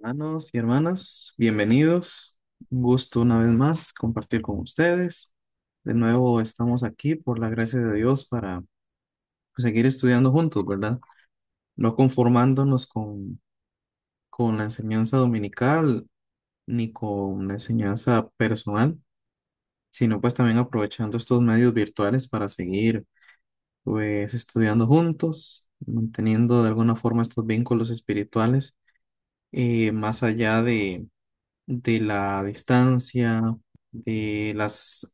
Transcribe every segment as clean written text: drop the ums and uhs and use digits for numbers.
Hermanos y hermanas, bienvenidos. Un gusto una vez más compartir con ustedes. De nuevo estamos aquí por la gracia de Dios para pues, seguir estudiando juntos, ¿verdad? No conformándonos con la enseñanza dominical ni con la enseñanza personal, sino pues también aprovechando estos medios virtuales para seguir pues estudiando juntos, manteniendo de alguna forma estos vínculos espirituales más allá de la distancia, de las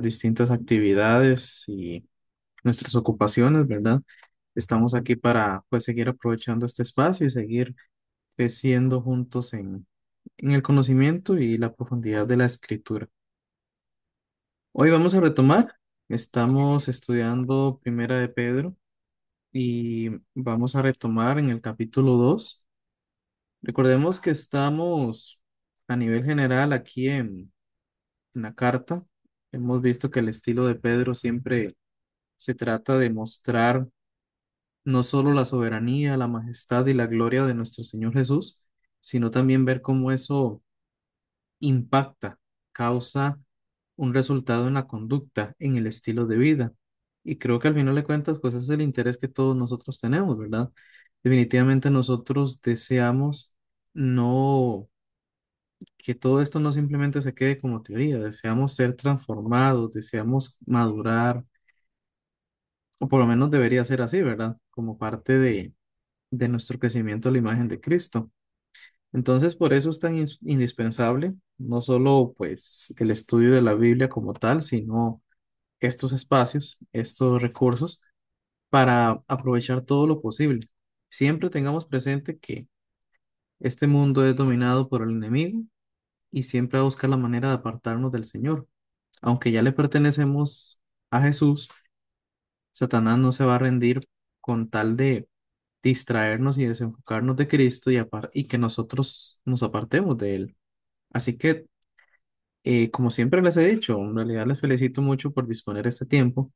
distintas actividades y nuestras ocupaciones, ¿verdad? Estamos aquí para pues seguir aprovechando este espacio y seguir creciendo juntos en el conocimiento y la profundidad de la escritura. Hoy vamos a retomar, estamos estudiando Primera de Pedro y vamos a retomar en el capítulo 2. Recordemos que estamos a nivel general aquí en la carta. Hemos visto que el estilo de Pedro siempre se trata de mostrar no solo la soberanía, la majestad y la gloria de nuestro Señor Jesús, sino también ver cómo eso impacta, causa un resultado en la conducta, en el estilo de vida. Y creo que al final de cuentas, pues ese es el interés que todos nosotros tenemos, ¿verdad? Definitivamente nosotros deseamos no que todo esto no simplemente se quede como teoría, deseamos ser transformados, deseamos madurar, o por lo menos debería ser así, ¿verdad? Como parte de nuestro crecimiento a la imagen de Cristo. Entonces, por eso es tan indispensable, no solo pues el estudio de la Biblia como tal, sino estos espacios, estos recursos para aprovechar todo lo posible. Siempre tengamos presente que este mundo es dominado por el enemigo y siempre va a buscar la manera de apartarnos del Señor. Aunque ya le pertenecemos a Jesús, Satanás no se va a rendir con tal de distraernos y desenfocarnos de Cristo y que nosotros nos apartemos de Él. Así que, como siempre les he dicho, en realidad les felicito mucho por disponer este tiempo,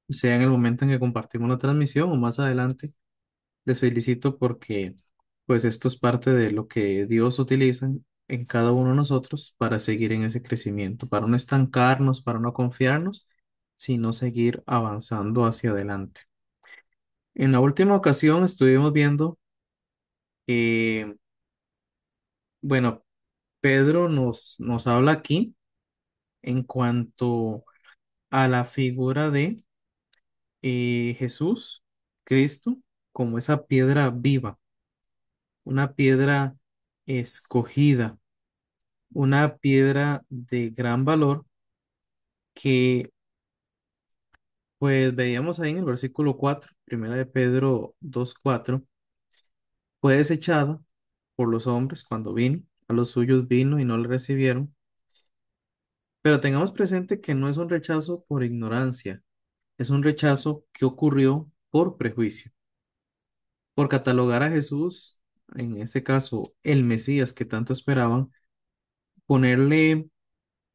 sea en el momento en que compartimos la transmisión o más adelante. Les felicito porque pues esto es parte de lo que Dios utiliza en cada uno de nosotros para seguir en ese crecimiento, para no estancarnos, para no confiarnos, sino seguir avanzando hacia adelante. En la última ocasión estuvimos viendo que, bueno, Pedro nos habla aquí en cuanto a la figura de Jesús, Cristo, como esa piedra viva, una piedra escogida, una piedra de gran valor que pues veíamos ahí en el versículo 4, primera de Pedro 2:4, fue desechada por los hombres cuando vino, a los suyos vino y no le recibieron, pero tengamos presente que no es un rechazo por ignorancia, es un rechazo que ocurrió por prejuicio, por catalogar a Jesús, en este caso el Mesías que tanto esperaban, ponerle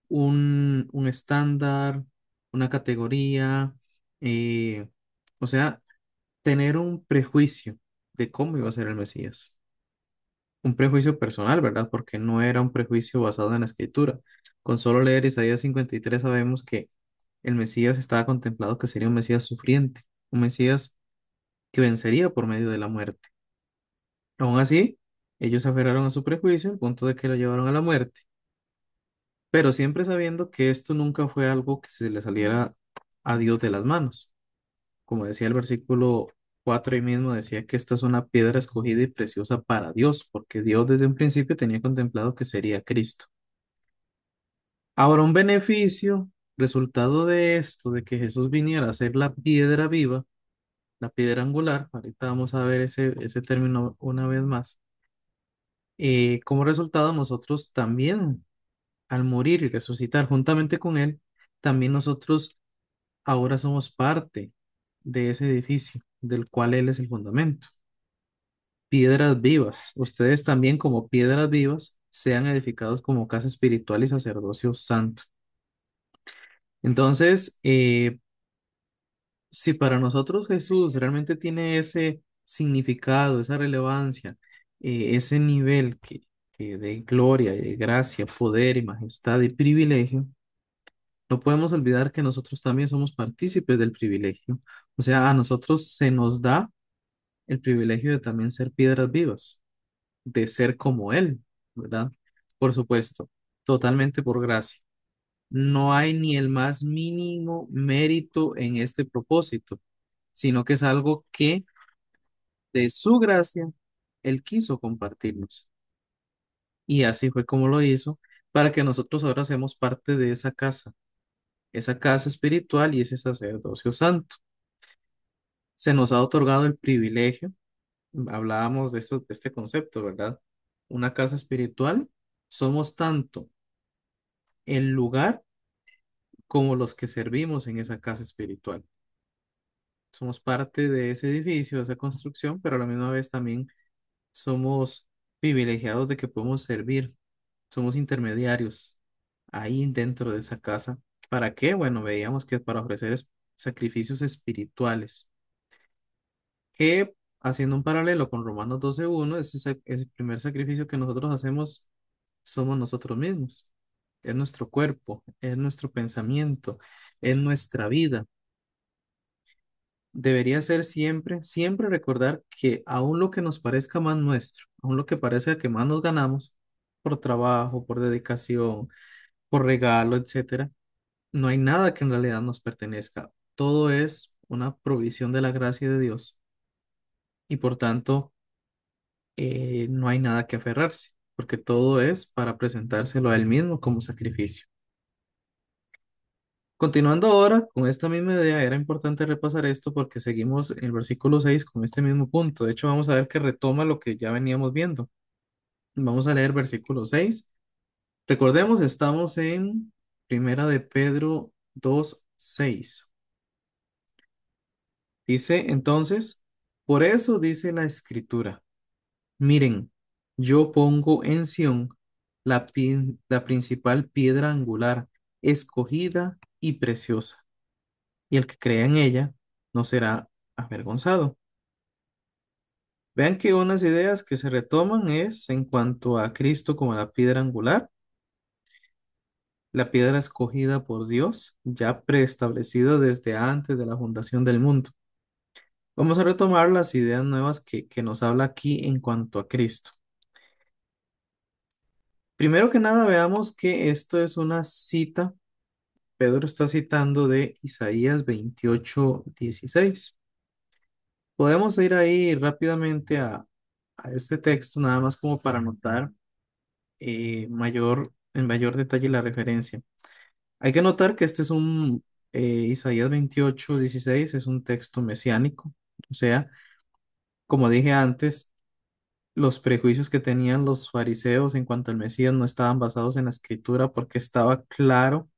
un estándar, una categoría, eh, o sea, tener un prejuicio de cómo iba a ser el Mesías. Un prejuicio personal, ¿verdad? Porque no era un prejuicio basado en la escritura. Con solo leer Isaías 53 sabemos que el Mesías estaba contemplado que sería un Mesías sufriente, un Mesías que vencería por medio de la muerte. Aún así, ellos se aferraron a su prejuicio al punto de que lo llevaron a la muerte, pero siempre sabiendo que esto nunca fue algo que se le saliera a Dios de las manos. Como decía el versículo 4 ahí mismo, decía que esta es una piedra escogida y preciosa para Dios, porque Dios desde un principio tenía contemplado que sería Cristo. Ahora, un beneficio, resultado de esto, de que Jesús viniera a ser la piedra viva, la piedra angular, ahorita vamos a ver ese término una vez más, como resultado nosotros también, al morir y resucitar juntamente con Él, también nosotros ahora somos parte de ese edificio del cual Él es el fundamento. Piedras vivas. Ustedes también como piedras vivas sean edificados como casa espiritual y sacerdocio santo. Entonces, si para nosotros Jesús realmente tiene ese significado, esa relevancia, ese nivel que de gloria, de gracia, poder y majestad y privilegio, no podemos olvidar que nosotros también somos partícipes del privilegio. O sea, a nosotros se nos da el privilegio de también ser piedras vivas, de ser como Él, ¿verdad? Por supuesto, totalmente por gracia. No hay ni el más mínimo mérito en este propósito, sino que es algo que de su gracia Él quiso compartirnos. Y así fue como lo hizo, para que nosotros ahora seamos parte de esa casa espiritual y ese sacerdocio santo. Se nos ha otorgado el privilegio, hablábamos de eso, de este concepto, ¿verdad? Una casa espiritual, somos tanto el lugar como los que servimos en esa casa espiritual. Somos parte de ese edificio, de esa construcción, pero a la misma vez también somos privilegiados de que podemos servir, somos intermediarios ahí dentro de esa casa. ¿Para qué? Bueno, veíamos que para ofrecer sacrificios espirituales, que haciendo un paralelo con Romanos 12:1, ese primer sacrificio que nosotros hacemos somos nosotros mismos. Es nuestro cuerpo, es nuestro pensamiento, es nuestra vida. Debería ser siempre, siempre recordar que aún lo que nos parezca más nuestro, aún lo que parezca que más nos ganamos por trabajo, por dedicación, por regalo, etcétera, no hay nada que en realidad nos pertenezca. Todo es una provisión de la gracia de Dios y por tanto no hay nada que aferrarse, porque todo es para presentárselo a Él mismo como sacrificio. Continuando ahora con esta misma idea, era importante repasar esto porque seguimos en el versículo 6 con este mismo punto. De hecho, vamos a ver que retoma lo que ya veníamos viendo. Vamos a leer versículo 6. Recordemos, estamos en Primera de Pedro 2:6. Dice entonces, por eso dice la Escritura, miren, yo pongo en Sión la principal piedra angular, escogida y preciosa, y el que crea en ella no será avergonzado. Vean que unas ideas que se retoman es en cuanto a Cristo como la piedra angular, la piedra escogida por Dios, ya preestablecida desde antes de la fundación del mundo. Vamos a retomar las ideas nuevas que nos habla aquí en cuanto a Cristo. Primero que nada, veamos que esto es una cita. Pedro está citando de Isaías 28:16. Podemos ir ahí rápidamente a este texto, nada más como para notar en mayor detalle la referencia. Hay que notar que este es Isaías 28:16 es un texto mesiánico, o sea, como dije antes, los prejuicios que tenían los fariseos en cuanto al Mesías no estaban basados en la escritura porque estaba claro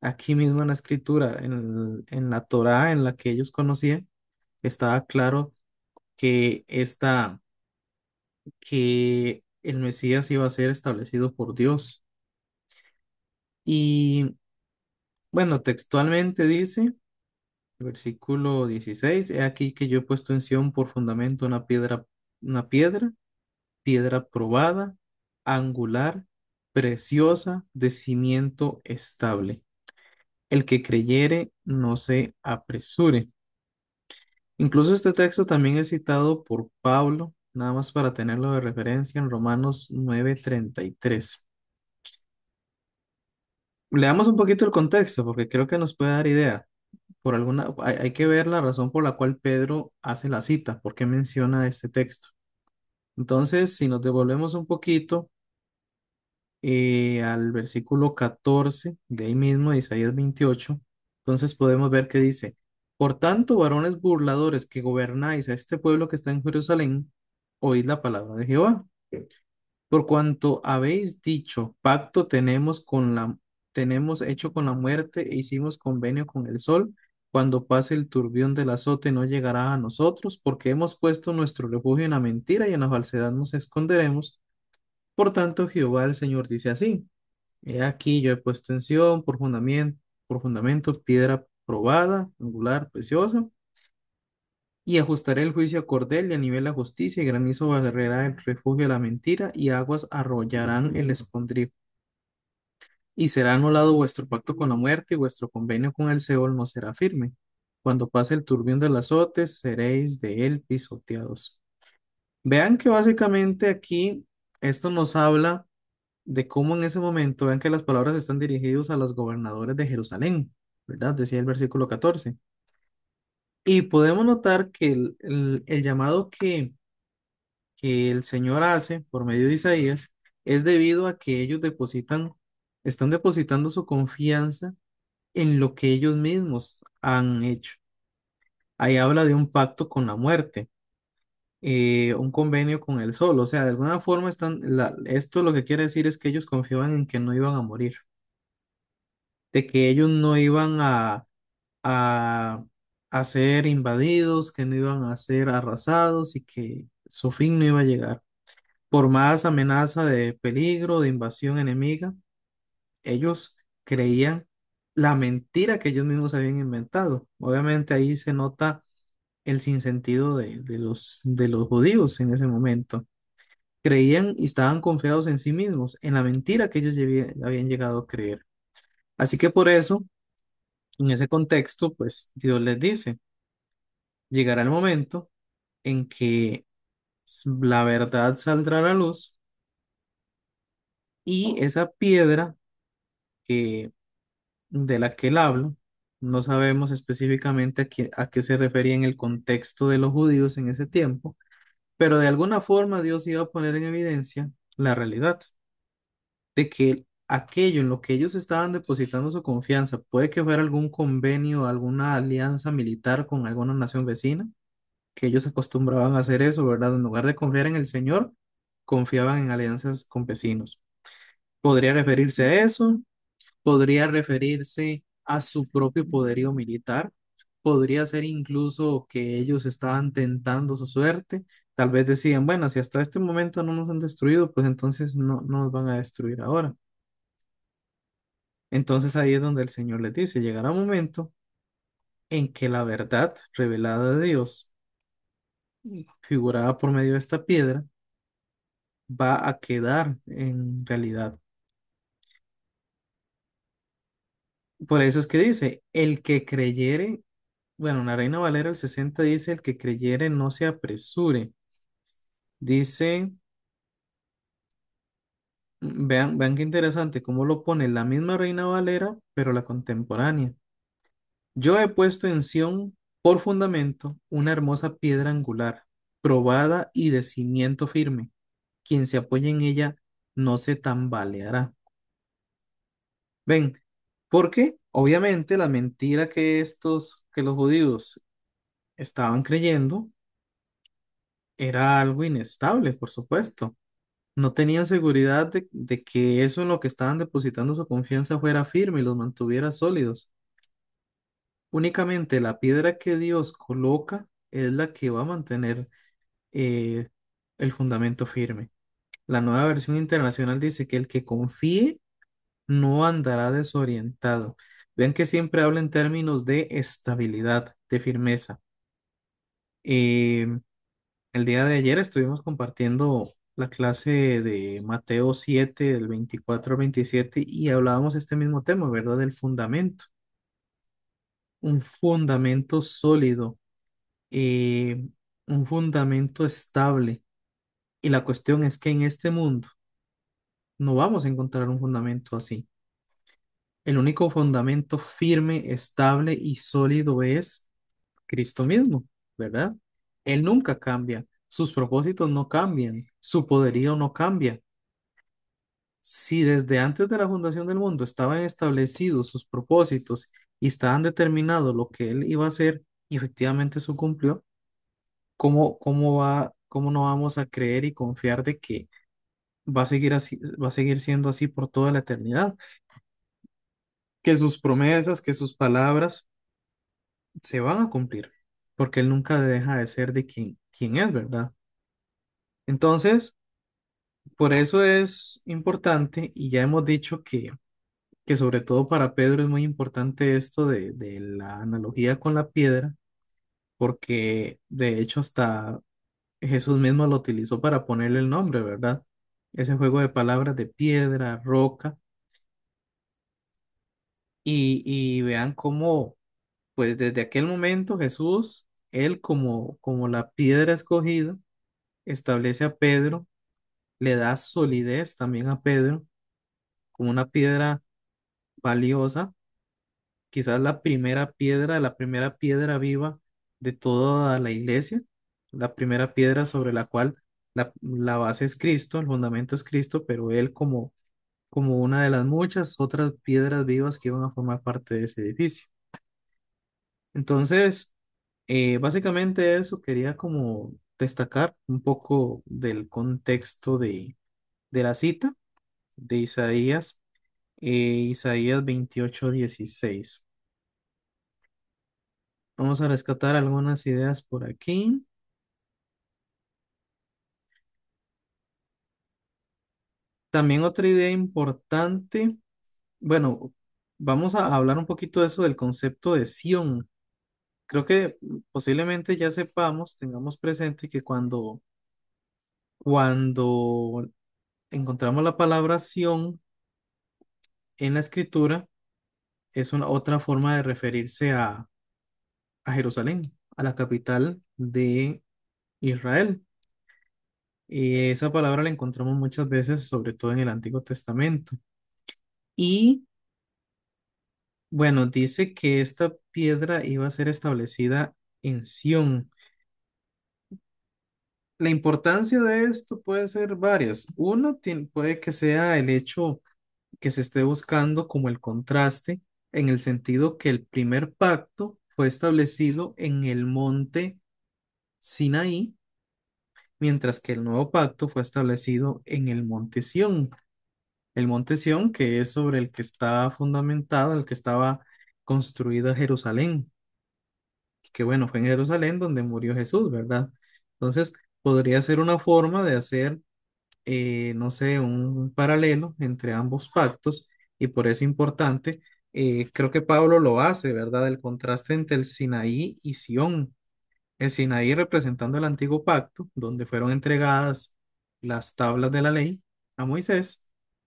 aquí mismo en la escritura, en la Torá en la que ellos conocían, estaba claro que que el Mesías iba a ser establecido por Dios. Y bueno, textualmente dice, versículo 16, he aquí que yo he puesto en Sión por fundamento una piedra probada, angular, preciosa, de cimiento estable. El que creyere no se apresure. Incluso este texto también es citado por Pablo, nada más para tenerlo de referencia en Romanos 9:33. Leamos un poquito el contexto porque creo que nos puede dar idea. Hay que ver la razón por la cual Pedro hace la cita, por qué menciona este texto. Entonces, si nos devolvemos un poquito al versículo 14 de ahí mismo, de Isaías 28, entonces podemos ver que dice, por tanto, varones burladores que gobernáis a este pueblo que está en Jerusalén, oíd la palabra de Jehová. Por cuanto habéis dicho, pacto tenemos hecho con la muerte e hicimos convenio con el sol, cuando pase el turbión del azote no llegará a nosotros, porque hemos puesto nuestro refugio en la mentira y en la falsedad nos esconderemos. Por tanto, Jehová el Señor dice así, he aquí yo he puesto en Sión por fundamento piedra probada, angular, preciosa, Y ajustaré el juicio a cordel y a nivel la justicia, y granizo barrerá el refugio de la mentira, y aguas arrollarán el escondrijo. Y será anulado vuestro pacto con la muerte, y vuestro convenio con el Seol no será firme. Cuando pase el turbión del azote, seréis de él pisoteados. Vean que básicamente aquí esto nos habla de cómo en ese momento, vean que las palabras están dirigidas a los gobernadores de Jerusalén, ¿verdad? Decía el versículo 14. Y podemos notar que el llamado que el Señor hace por medio de Isaías es debido a que ellos están depositando su confianza en lo que ellos mismos han hecho. Ahí habla de un pacto con la muerte, un convenio con el sol, o sea, de alguna forma esto lo que quiere decir es que ellos confiaban en que no iban a morir, de que ellos no iban a, a ser invadidos, que no iban a ser arrasados y que su fin no iba a llegar. Por más amenaza de peligro, de invasión enemiga, ellos creían la mentira que ellos mismos habían inventado. Obviamente ahí se nota el sinsentido de los judíos en ese momento. Creían y estaban confiados en sí mismos, en la mentira que ellos habían llegado a creer. Así que por eso, en ese contexto, pues Dios les dice, llegará el momento en que la verdad saldrá a la luz y esa piedra que, de la que él habla, no sabemos específicamente a qué se refería en el contexto de los judíos en ese tiempo, pero de alguna forma Dios iba a poner en evidencia la realidad de que aquello en lo que ellos estaban depositando su confianza, puede que fuera algún convenio, alguna alianza militar con alguna nación vecina, que ellos acostumbraban a hacer eso, ¿verdad? En lugar de confiar en el Señor, confiaban en alianzas con vecinos. Podría referirse a eso, podría referirse a su propio poderío militar, podría ser incluso que ellos estaban tentando su suerte. Tal vez decían, bueno, si hasta este momento no nos han destruido, pues entonces no nos van a destruir ahora. Entonces ahí es donde el Señor les dice, llegará un momento en que la verdad revelada de Dios, figurada por medio de esta piedra, va a quedar en realidad. Por eso es que dice, el que creyere, bueno, la Reina Valera el 60 dice, el que creyere no se apresure. Dice, vean qué interesante, cómo lo pone la misma Reina Valera, pero la contemporánea. Yo he puesto en Sión por fundamento una hermosa piedra angular, probada y de cimiento firme. Quien se apoye en ella no se tambaleará. Ven, porque obviamente la mentira que los judíos estaban creyendo era algo inestable, por supuesto. No tenían seguridad de que eso en lo que estaban depositando su confianza fuera firme y los mantuviera sólidos. Únicamente la piedra que Dios coloca es la que va a mantener eh, el fundamento firme. La nueva versión internacional dice que el que confíe no andará desorientado. Vean que siempre habla en términos de estabilidad, de firmeza. Eh, el día de ayer estuvimos compartiendo la clase de Mateo 7, del 24 al 27, y hablábamos este mismo tema, ¿verdad? Del fundamento. Un fundamento sólido, eh, un fundamento estable. Y la cuestión es que en este mundo no vamos a encontrar un fundamento así. El único fundamento firme, estable y sólido es Cristo mismo, ¿verdad? Él nunca cambia, sus propósitos no cambian, su poderío no cambia. Si desde antes de la fundación del mundo estaban establecidos sus propósitos y estaban determinado lo que él iba a hacer y efectivamente eso cumplió, cómo no vamos a creer y confiar de que va a seguir así, va a seguir siendo así por toda la eternidad? Que sus promesas, que sus palabras se van a cumplir, porque Él nunca deja de ser de quien es, ¿verdad? Entonces, por eso es importante, y ya hemos dicho que sobre todo para Pedro es muy importante esto de la analogía con la piedra, porque de hecho hasta Jesús mismo lo utilizó para ponerle el nombre, ¿verdad? Ese juego de palabras de piedra, roca, y vean cómo, pues desde aquel momento Jesús, él como la piedra escogida, establece a Pedro, le da solidez también a Pedro como una piedra valiosa, quizás la primera piedra viva de toda la iglesia, la primera piedra sobre la cual la base es Cristo, el fundamento es Cristo, pero él como una de las muchas otras piedras vivas que iban a formar parte de ese edificio. Entonces, básicamente eso quería como destacar un poco del contexto de la cita de Isaías, Isaías 28:16. Vamos a rescatar algunas ideas por aquí. También otra idea importante, bueno, vamos a hablar un poquito de eso del concepto de Sión. Creo que posiblemente ya sepamos, tengamos presente que cuando encontramos la palabra Sión en la escritura, es una otra forma de referirse a Jerusalén, a la capital de Israel. Y esa palabra la encontramos muchas veces, sobre todo en el Antiguo Testamento. Y bueno, dice que esta piedra iba a ser establecida en Sión. La importancia de esto puede ser varias. Uno, puede que sea el hecho que se esté buscando como el contraste, en el sentido que el primer pacto fue establecido en el monte Sinaí, mientras que el nuevo pacto fue establecido en el monte Sión. El monte Sión, que es sobre el que está fundamentado, el que estaba construida Jerusalén, que bueno, fue en Jerusalén donde murió Jesús, ¿verdad? Entonces, podría ser una forma de hacer, no sé, un paralelo entre ambos pactos, y por eso es importante, creo que Pablo lo hace, ¿verdad? El contraste entre el Sinaí y Sión. El Sinaí representando el antiguo pacto, donde fueron entregadas las tablas de la ley a Moisés,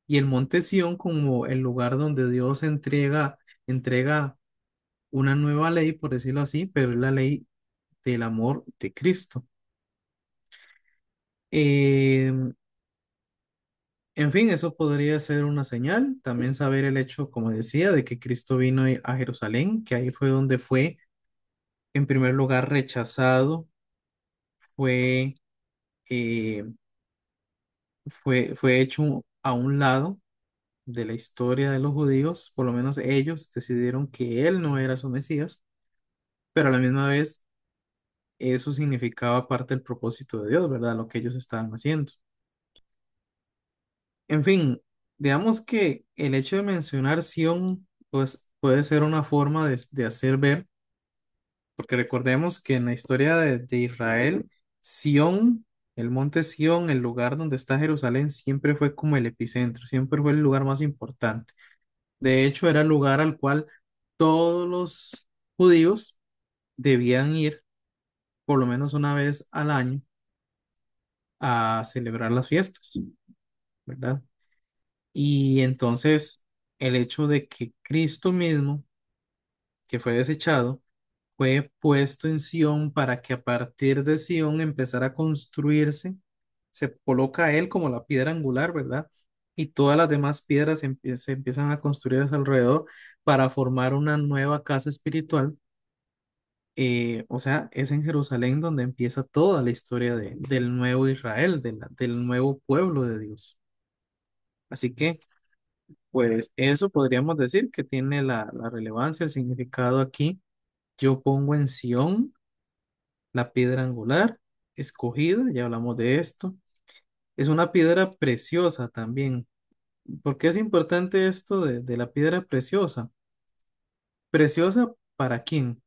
y el monte Sión como el lugar donde Dios entrega una nueva ley, por decirlo así, pero es la ley del amor de Cristo. Eh, en fin, eso podría ser una señal. También saber el hecho, como decía, de que Cristo vino a Jerusalén, que ahí fue donde fue, en primer lugar, rechazado, fue, eh, fue hecho a un lado de la historia de los judíos. Por lo menos ellos decidieron que él no era su Mesías, pero a la misma vez eso significaba parte del propósito de Dios, ¿verdad? Lo que ellos estaban haciendo. En fin, digamos que el hecho de mencionar Sión, pues puede ser una forma de hacer ver, porque recordemos que en la historia de Israel, Sión, el monte Sión, el lugar donde está Jerusalén, siempre fue como el epicentro, siempre fue el lugar más importante. De hecho, era el lugar al cual todos los judíos debían ir por lo menos una vez al año a celebrar las fiestas, ¿verdad? Y entonces el hecho de que Cristo mismo, que fue desechado, fue puesto en Sión para que a partir de Sión empezara a construirse, se coloca a él como la piedra angular, ¿verdad? Y todas las demás piedras se empiezan a construir a su alrededor para formar una nueva casa espiritual. O sea, es en Jerusalén donde empieza toda la historia del nuevo Israel, del nuevo pueblo de Dios. Así que pues eso podríamos decir que tiene la relevancia, el significado aquí. Yo pongo en Sión la piedra angular escogida, ya hablamos de esto. Es una piedra preciosa también. ¿Por qué es importante esto de la piedra preciosa? ¿Preciosa para quién?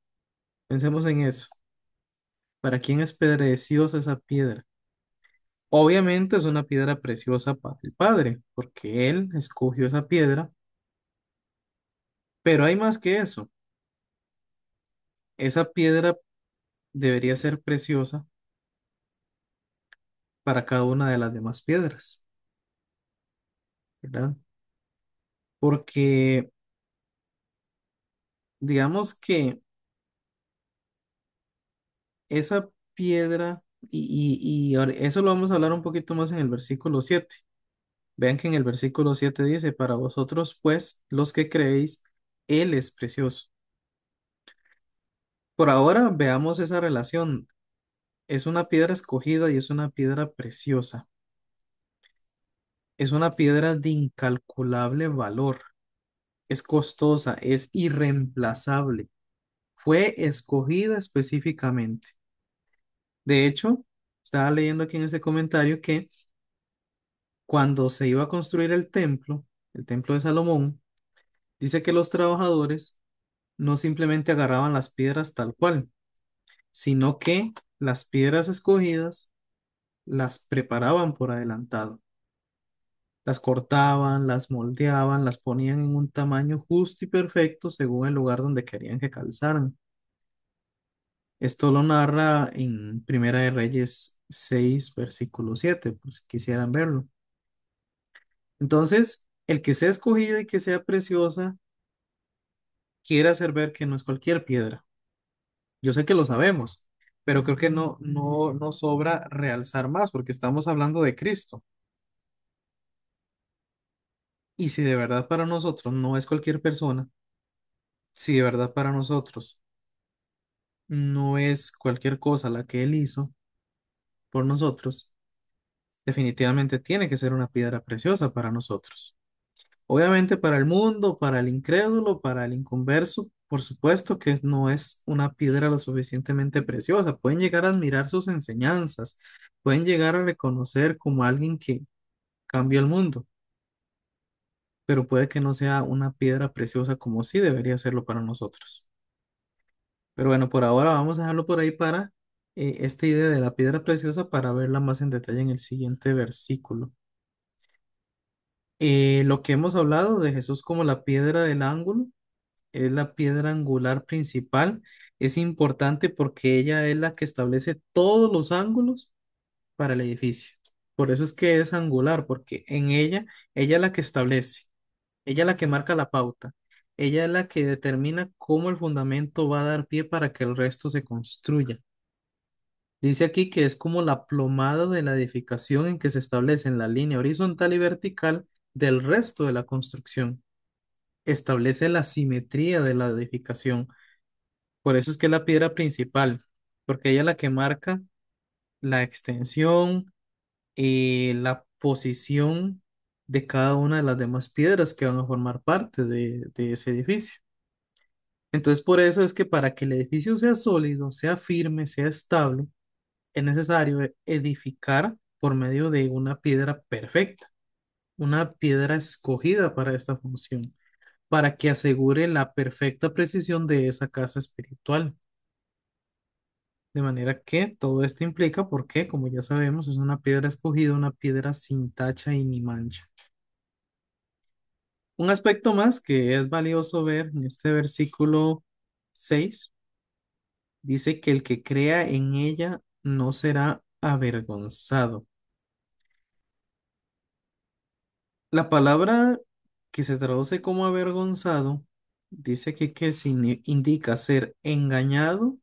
Pensemos en eso. ¿Para quién es preciosa esa piedra? Obviamente es una piedra preciosa para el Padre, porque Él escogió esa piedra, pero hay más que eso. Esa piedra debería ser preciosa para cada una de las demás piedras, ¿verdad? Porque digamos que esa piedra, eso lo vamos a hablar un poquito más en el versículo 7. Vean que en el versículo 7 dice, para vosotros pues, los que creéis, Él es precioso. Por ahora veamos esa relación. Es una piedra escogida y es una piedra preciosa. Es una piedra de incalculable valor. Es costosa, es irreemplazable. Fue escogida específicamente. De hecho, estaba leyendo aquí en ese comentario que cuando se iba a construir el templo de Salomón, dice que los trabajadores no simplemente agarraban las piedras tal cual, sino que las piedras escogidas las preparaban por adelantado. Las cortaban, las moldeaban, las ponían en un tamaño justo y perfecto según el lugar donde querían que calzaran. Esto lo narra en Primera de Reyes 6, versículo 7, por si quisieran verlo. Entonces, el que sea escogida y que sea preciosa, quiere hacer ver que no es cualquier piedra. Yo sé que lo sabemos, pero creo que no sobra realzar más porque estamos hablando de Cristo. Y si de verdad para nosotros no es cualquier persona, si de verdad para nosotros no es cualquier cosa la que Él hizo por nosotros, definitivamente tiene que ser una piedra preciosa para nosotros. Obviamente para el mundo, para el incrédulo, para el inconverso, por supuesto que no es una piedra lo suficientemente preciosa. Pueden llegar a admirar sus enseñanzas, pueden llegar a reconocer como alguien que cambió el mundo, pero puede que no sea una piedra preciosa como sí debería serlo para nosotros. Pero bueno, por ahora vamos a dejarlo por ahí para esta idea de la piedra preciosa para verla más en detalle en el siguiente versículo. Lo que hemos hablado de Jesús como la piedra del ángulo es la piedra angular principal. Es importante porque ella es la que establece todos los ángulos para el edificio. Por eso es que es angular, porque en ella es la que establece, ella es la que marca la pauta, ella es la que determina cómo el fundamento va a dar pie para que el resto se construya. Dice aquí que es como la plomada de la edificación en que se establece en la línea horizontal y vertical del resto de la construcción. Establece la simetría de la edificación. Por eso es que es la piedra principal, porque ella es la que marca la extensión y la posición de cada una de las demás piedras que van a formar parte de ese edificio. Entonces, por eso es que para que el edificio sea sólido, sea firme, sea estable, es necesario edificar por medio de una piedra perfecta, una piedra escogida para esta función, para que asegure la perfecta precisión de esa casa espiritual. De manera que todo esto implica, porque como ya sabemos, es una piedra escogida, una piedra sin tacha y ni mancha. Un aspecto más que es valioso ver en este versículo 6 dice que el que crea en ella no será avergonzado. La palabra que se traduce como avergonzado dice que indica ser engañado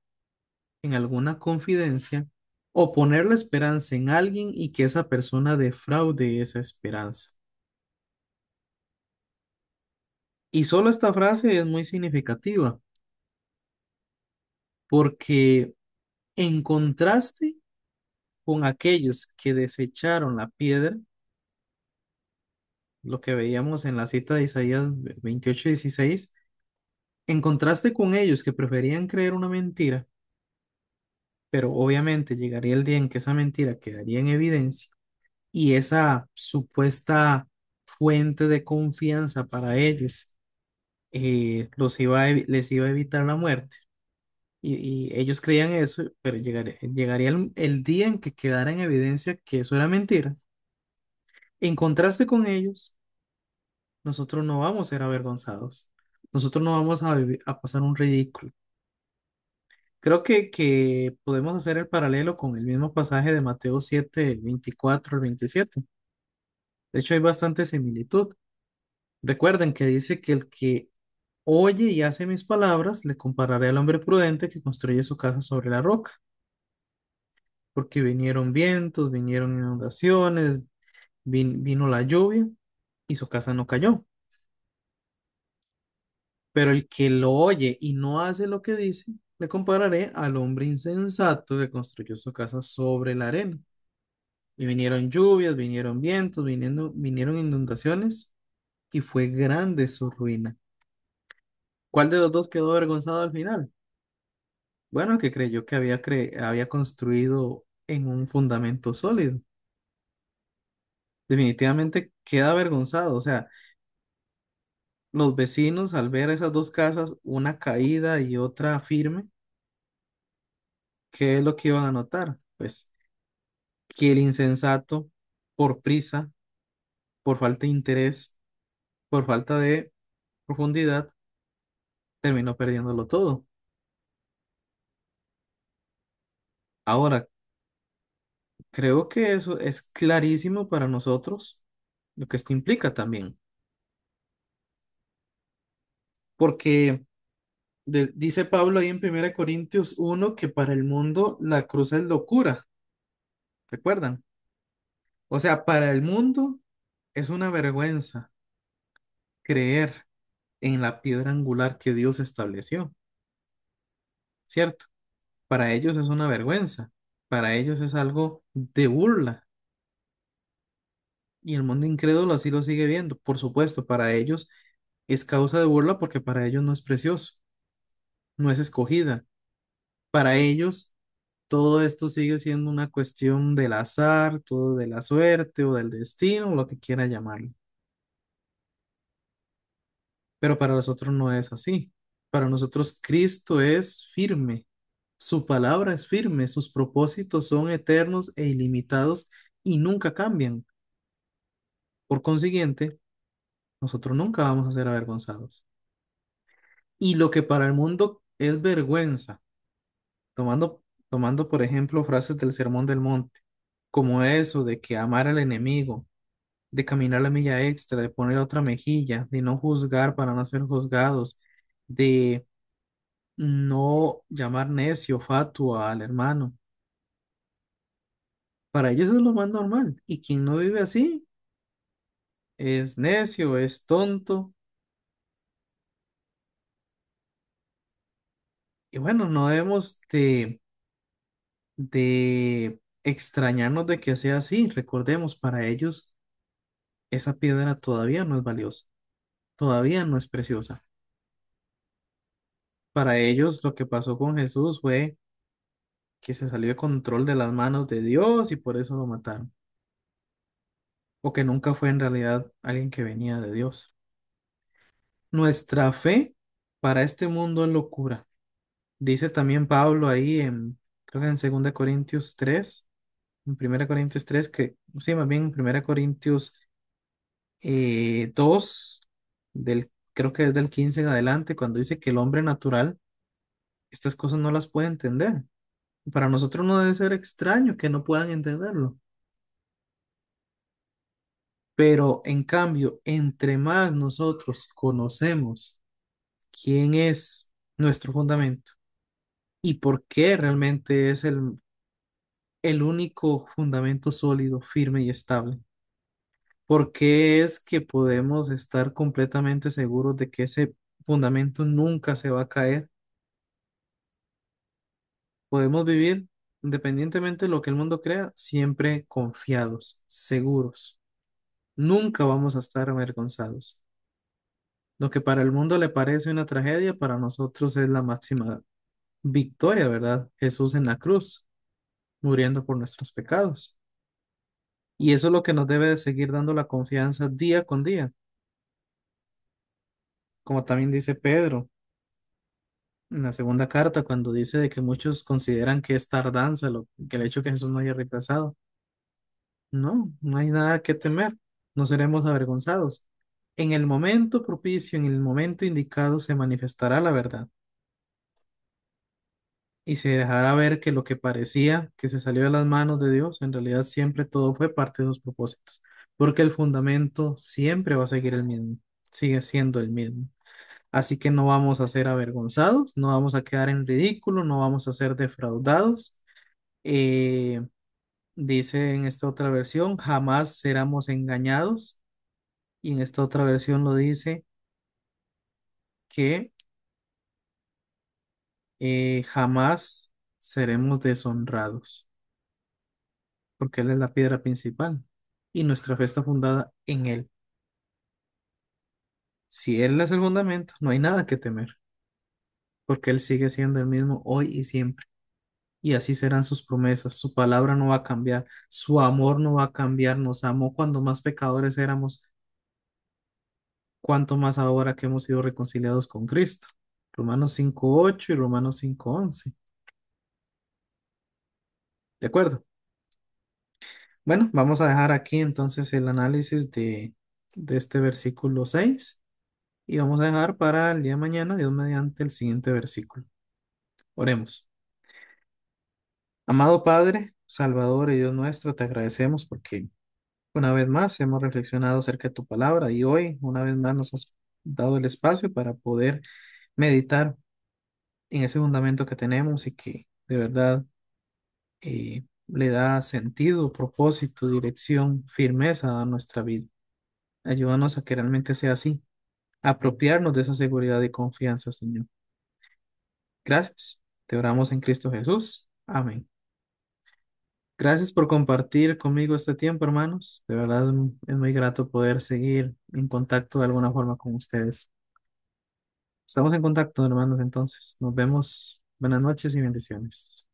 en alguna confidencia o poner la esperanza en alguien y que esa persona defraude esa esperanza. Y solo esta frase es muy significativa porque en contraste con aquellos que desecharon la piedra, lo que veíamos en la cita de Isaías 28:16, en contraste con ellos que preferían creer una mentira, pero obviamente llegaría el día en que esa mentira quedaría en evidencia y esa supuesta fuente de confianza para ellos les iba a evitar la muerte. Y ellos creían eso, pero llegaría el día en que quedara en evidencia que eso era mentira. En contraste con ellos, nosotros no vamos a ser avergonzados. Nosotros no vamos a pasar un ridículo. Creo que podemos hacer el paralelo con el mismo pasaje de Mateo 7, el 24 al 27. De hecho, hay bastante similitud. Recuerden que dice que el que oye y hace mis palabras, le compararé al hombre prudente que construye su casa sobre la roca. Porque vinieron vientos, vinieron inundaciones, vino la lluvia y su casa no cayó. Pero el que lo oye y no hace lo que dice, le compararé al hombre insensato que construyó su casa sobre la arena. Y vinieron lluvias, vinieron vientos, vinieron inundaciones y fue grande su ruina. ¿Cuál de los dos quedó avergonzado al final? Bueno, el que creyó que había construido en un fundamento sólido. Definitivamente queda avergonzado. O sea, los vecinos al ver esas dos casas, una caída y otra firme, ¿qué es lo que iban a notar? Pues que el insensato, por prisa, por falta de interés, por falta de profundidad, terminó perdiéndolo todo. Ahora, creo que eso es clarísimo para nosotros, lo que esto implica también, porque dice Pablo ahí en 1 Corintios 1 que para el mundo la cruz es locura, ¿recuerdan? O sea, para el mundo es una vergüenza creer en la piedra angular que Dios estableció, ¿cierto? Para ellos es una vergüenza, para ellos es algo de burla y el mundo incrédulo así lo sigue viendo. Por supuesto, para ellos es causa de burla porque para ellos no es precioso, no es escogida. Para ellos todo esto sigue siendo una cuestión del azar, todo de la suerte o del destino, lo que quiera llamarlo. Pero para nosotros no es así. Para nosotros Cristo es firme, su palabra es firme, sus propósitos son eternos e ilimitados y nunca cambian. Por consiguiente, nosotros nunca vamos a ser avergonzados. Y lo que para el mundo es vergüenza, tomando, tomando por ejemplo frases del Sermón del Monte, como eso de que amar al enemigo, de caminar la milla extra, de poner otra mejilla, de no juzgar para no ser juzgados, de no llamar necio, fatua al hermano. Para ellos es lo más normal. Y quien no vive así es necio, es tonto. Y bueno, no debemos de extrañarnos de que sea así. Recordemos, para ellos esa piedra todavía no es valiosa, todavía no es preciosa. Para ellos lo que pasó con Jesús fue que se salió de control de las manos de Dios y por eso lo mataron. O que nunca fue en realidad alguien que venía de Dios. Nuestra fe para este mundo es locura. Dice también Pablo ahí creo que en 2 Corintios 3, en 1 Corintios 3 que, sí, más bien en 1 Corintios 2, creo que es del 15 en adelante, cuando dice que el hombre natural estas cosas no las puede entender. Para nosotros no debe ser extraño que no puedan entenderlo. Pero en cambio, entre más nosotros conocemos quién es nuestro fundamento y por qué realmente es el único fundamento sólido, firme y estable, por qué es que podemos estar completamente seguros de que ese fundamento nunca se va a caer, podemos vivir independientemente de lo que el mundo crea, siempre confiados, seguros. Nunca vamos a estar avergonzados. Lo que para el mundo le parece una tragedia, para nosotros es la máxima victoria, ¿verdad? Jesús en la cruz, muriendo por nuestros pecados. Y eso es lo que nos debe de seguir dando la confianza día con día, como también dice Pedro en la segunda carta, cuando dice de que muchos consideran que es tardanza que el hecho que Jesús no haya regresado. No, no hay nada que temer, no seremos avergonzados. En el momento propicio, en el momento indicado, se manifestará la verdad. y se dejará ver que lo que parecía que se salió de las manos de Dios, en realidad siempre todo fue parte de sus propósitos, porque el fundamento siempre va a seguir el mismo, sigue siendo el mismo. Así que no vamos a ser avergonzados, no vamos a quedar en ridículo, no vamos a ser defraudados. Eh, Dice en esta otra versión, jamás seremos engañados. Y en esta otra versión lo dice que jamás seremos deshonrados, porque Él es la piedra principal y nuestra fe está fundada en Él. Si Él es el fundamento, no hay nada que temer, porque Él sigue siendo el mismo hoy y siempre. Y así serán sus promesas, su palabra no va a cambiar, su amor no va a cambiar, nos amó cuando más pecadores éramos, cuanto más ahora que hemos sido reconciliados con Cristo. Romanos 5:8 y Romanos 5:11. ¿De acuerdo? Bueno, vamos a dejar aquí entonces el análisis de este versículo 6 y vamos a dejar para el día de mañana, Dios mediante, el siguiente versículo. Oremos. Amado Padre, Salvador y Dios nuestro, te agradecemos porque una vez más hemos reflexionado acerca de tu palabra y hoy una vez más nos has dado el espacio para poder meditar en ese fundamento que tenemos y que de verdad le da sentido, propósito, dirección, firmeza a nuestra vida. Ayúdanos a que realmente sea así, apropiarnos de esa seguridad y confianza, Señor. Gracias. Te oramos en Cristo Jesús. Amén. Gracias por compartir conmigo este tiempo, hermanos. De verdad es muy grato poder seguir en contacto de alguna forma con ustedes. Estamos en contacto, hermanos, entonces. Nos vemos. Buenas noches y bendiciones.